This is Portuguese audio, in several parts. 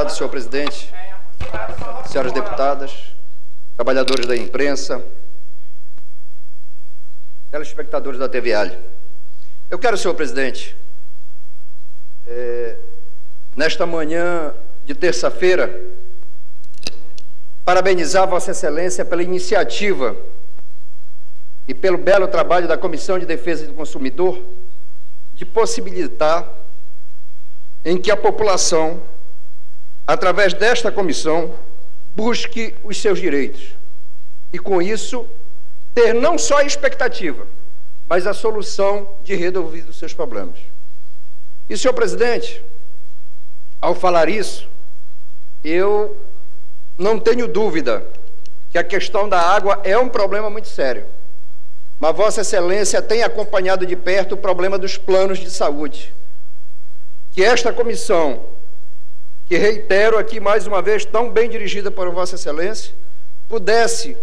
Obrigado, senhor presidente, senhoras deputadas, trabalhadores da imprensa, telespectadores da TV Ali. Eu quero, senhor presidente, nesta manhã de terça-feira, parabenizar Vossa Excelência pela iniciativa e pelo belo trabalho da Comissão de Defesa do Consumidor de possibilitar em que a população, através desta comissão, busque os seus direitos e, com isso, ter não só a expectativa, mas a solução de resolver os seus problemas. E, senhor presidente, ao falar isso, eu não tenho dúvida que a questão da água é um problema muito sério, mas Vossa Excelência tem acompanhado de perto o problema dos planos de saúde. Que esta comissão, que reitero aqui mais uma vez, tão bem dirigida por Vossa Excelência, pudesse,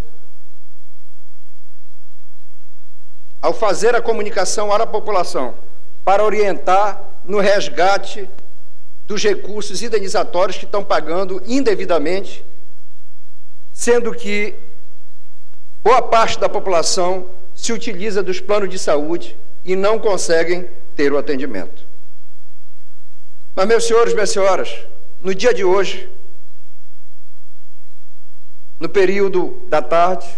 ao fazer a comunicação à população, para orientar no resgate dos recursos indenizatórios que estão pagando indevidamente, sendo que boa parte da população se utiliza dos planos de saúde e não conseguem ter o atendimento. Mas, meus senhores, minhas senhoras, no dia de hoje, no período da tarde,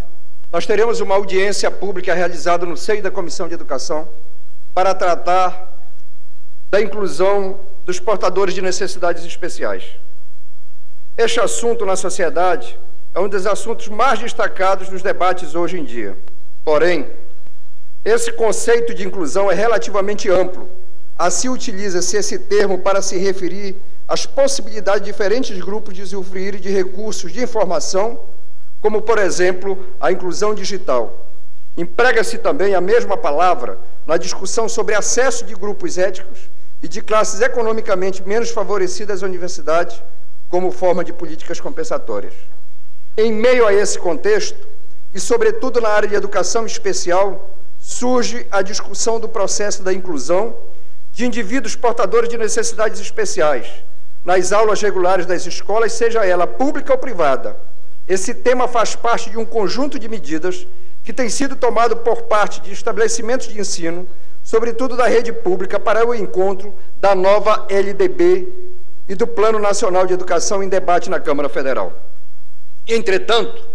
nós teremos uma audiência pública realizada no seio da Comissão de Educação para tratar da inclusão dos portadores de necessidades especiais. Este assunto na sociedade é um dos assuntos mais destacados nos debates hoje em dia. Porém, esse conceito de inclusão é relativamente amplo. Assim, utiliza-se esse termo para se referir às possibilidades de diferentes grupos de usufruírem de recursos de informação, como, por exemplo, a inclusão digital. Emprega-se também a mesma palavra na discussão sobre acesso de grupos étnicos e de classes economicamente menos favorecidas às universidades, como forma de políticas compensatórias. Em meio a esse contexto, e sobretudo na área de educação especial, surge a discussão do processo da inclusão de indivíduos portadores de necessidades especiais nas aulas regulares das escolas, seja ela pública ou privada. Esse tema faz parte de um conjunto de medidas que tem sido tomado por parte de estabelecimentos de ensino, sobretudo da rede pública, para o encontro da nova LDB e do Plano Nacional de Educação em debate na Câmara Federal. Entretanto,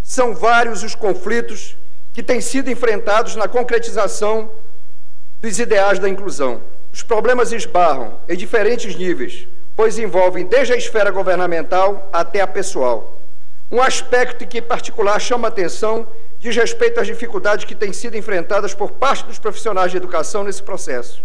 são vários os conflitos que têm sido enfrentados na concretização dos ideais da inclusão. Os problemas esbarram em diferentes níveis, pois envolvem desde a esfera governamental até a pessoal. Um aspecto que, em particular, chama a atenção diz respeito às dificuldades que têm sido enfrentadas por parte dos profissionais de educação nesse processo.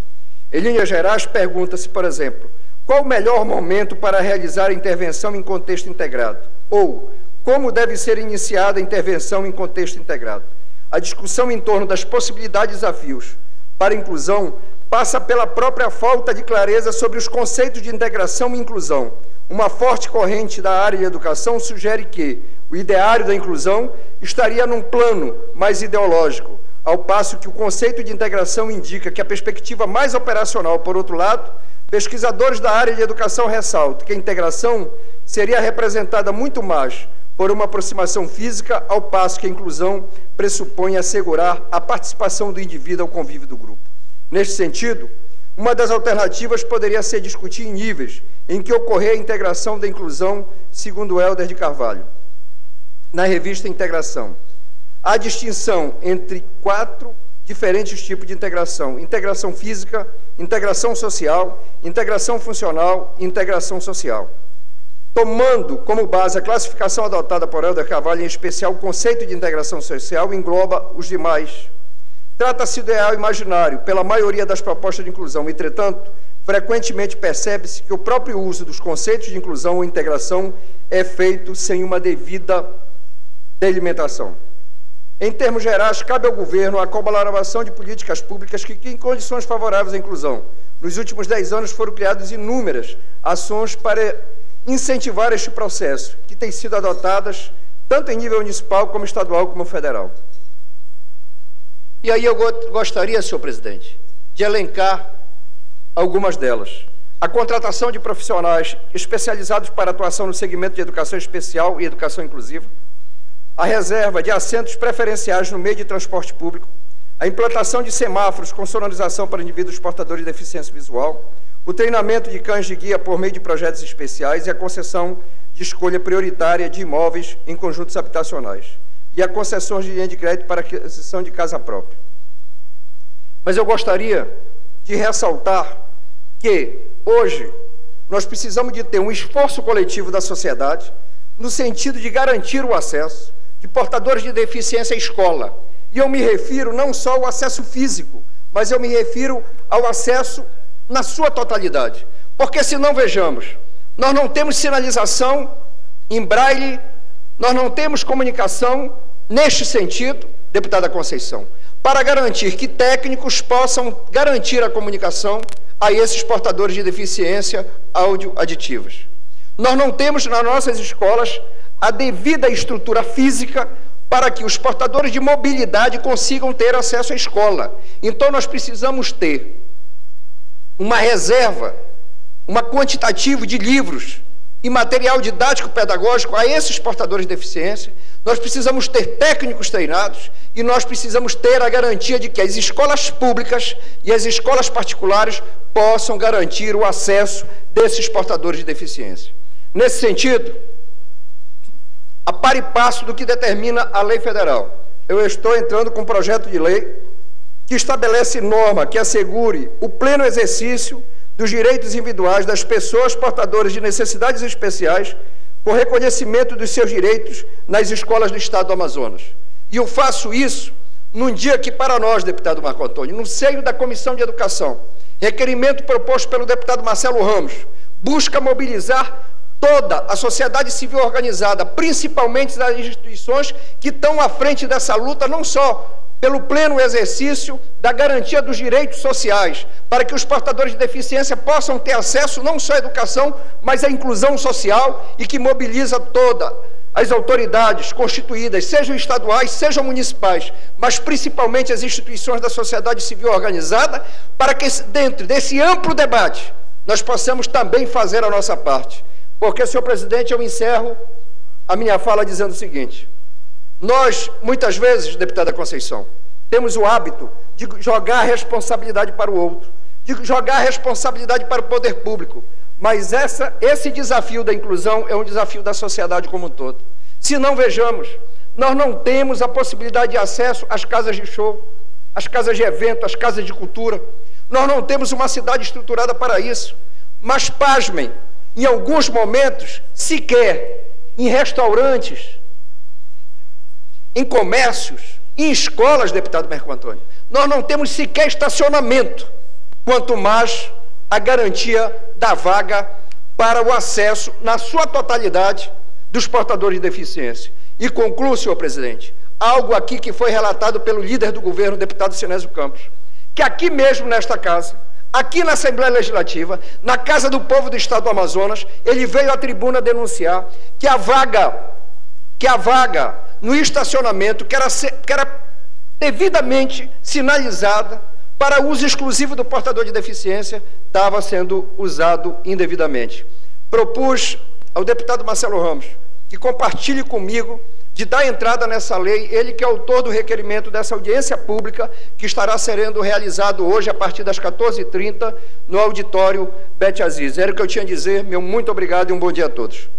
Em linhas gerais, pergunta-se, por exemplo, qual o melhor momento para realizar a intervenção em contexto integrado? Ou, como deve ser iniciada a intervenção em contexto integrado? A discussão em torno das possibilidades e desafios para a inclusão passa pela própria falta de clareza sobre os conceitos de integração e inclusão. Uma forte corrente da área de educação sugere que o ideário da inclusão estaria num plano mais ideológico, ao passo que o conceito de integração indica que a perspectiva mais operacional, por outro lado, pesquisadores da área de educação ressaltam que a integração seria representada muito mais por uma aproximação física, ao passo que a inclusão pressupõe assegurar a participação do indivíduo ao convívio do grupo. Neste sentido, uma das alternativas poderia ser discutir em níveis em que ocorrer a integração da inclusão, segundo Helder de Carvalho. Na revista Integração, há distinção entre 4 diferentes tipos de integração: integração física, integração social, integração funcional e integração social. Tomando como base a classificação adotada por Helder Carvalho, em especial o conceito de integração social, engloba os demais. Trata-se do ideal imaginário pela maioria das propostas de inclusão. Entretanto, frequentemente percebe-se que o próprio uso dos conceitos de inclusão ou integração é feito sem uma devida delimitação. Em termos gerais, cabe ao governo a colaboração de políticas públicas que criem condições favoráveis à inclusão. Nos últimos 10 anos foram criadas inúmeras ações para incentivar este processo, que têm sido adotadas tanto em nível municipal, como estadual, como federal. E aí eu gostaria, senhor presidente, de elencar algumas delas. a contratação de profissionais especializados para atuação no segmento de educação especial e educação inclusiva, a reserva de assentos preferenciais no meio de transporte público, a implantação de semáforos com sonorização para indivíduos portadores de deficiência visual, o treinamento de cães de guia por meio de projetos especiais e a concessão de escolha prioritária de imóveis em conjuntos habitacionais e a concessão de linha de crédito para aquisição de casa própria. Mas eu gostaria de ressaltar que, hoje, nós precisamos de ter um esforço coletivo da sociedade no sentido de garantir o acesso de portadores de deficiência à escola. E eu me refiro não só ao acesso físico, mas eu me refiro ao acesso na sua totalidade. Porque, se não vejamos, nós não temos sinalização em braille, nós não temos comunicação neste sentido, deputada Conceição, para garantir que técnicos possam garantir a comunicação a esses portadores de deficiência áudio-aditivas. Nós não temos nas nossas escolas a devida estrutura física para que os portadores de mobilidade consigam ter acesso à escola. Então, nós precisamos ter uma reserva, uma quantitativo de livros e material didático pedagógico a esses portadores de deficiência. Nós precisamos ter técnicos treinados e nós precisamos ter a garantia de que as escolas públicas e as escolas particulares possam garantir o acesso desses portadores de deficiência. Nesse sentido, a par e passo do que determina a lei federal, eu estou entrando com um projeto de lei que estabelece norma que assegure o pleno exercício dos direitos individuais das pessoas portadoras de necessidades especiais com reconhecimento dos seus direitos nas escolas do Estado do Amazonas. E eu faço isso num dia que, para nós, deputado Marco Antônio, no seio da Comissão de Educação, requerimento proposto pelo deputado Marcelo Ramos, busca mobilizar toda a sociedade civil organizada, principalmente das instituições que estão à frente dessa luta, não só pelo pleno exercício da garantia dos direitos sociais, para que os portadores de deficiência possam ter acesso não só à educação, mas à inclusão social, e que mobiliza todas as autoridades constituídas, sejam estaduais, sejam municipais, mas principalmente as instituições da sociedade civil organizada, para que dentro desse amplo debate nós possamos também fazer a nossa parte. Porque, senhor presidente, eu encerro a minha fala dizendo o seguinte: nós, muitas vezes, deputada Conceição, temos o hábito de jogar a responsabilidade para o outro, de jogar a responsabilidade para o poder público, mas esse desafio da inclusão é um desafio da sociedade como um todo. Se não vejamos, nós não temos a possibilidade de acesso às casas de show, às casas de evento, às casas de cultura, nós não temos uma cidade estruturada para isso, mas, pasmem, em alguns momentos, sequer em restaurantes, em comércios, em escolas, deputado Marco Antônio, nós não temos sequer estacionamento, quanto mais a garantia da vaga para o acesso, na sua totalidade, dos portadores de deficiência. E concluo, senhor presidente, algo aqui que foi relatado pelo líder do governo, deputado Sinésio Campos, que aqui mesmo nesta casa, aqui na Assembleia Legislativa, na Casa do Povo do Estado do Amazonas, ele veio à tribuna denunciar que a vaga no estacionamento, que era devidamente sinalizada para uso exclusivo do portador de deficiência, estava sendo usado indevidamente. Propus ao deputado Marcelo Ramos que compartilhe comigo de dar entrada nessa lei, ele que é autor do requerimento dessa audiência pública, que estará sendo realizado hoje a partir das 14h30 no auditório Bete Aziz. Era o que eu tinha a dizer, meu muito obrigado e um bom dia a todos.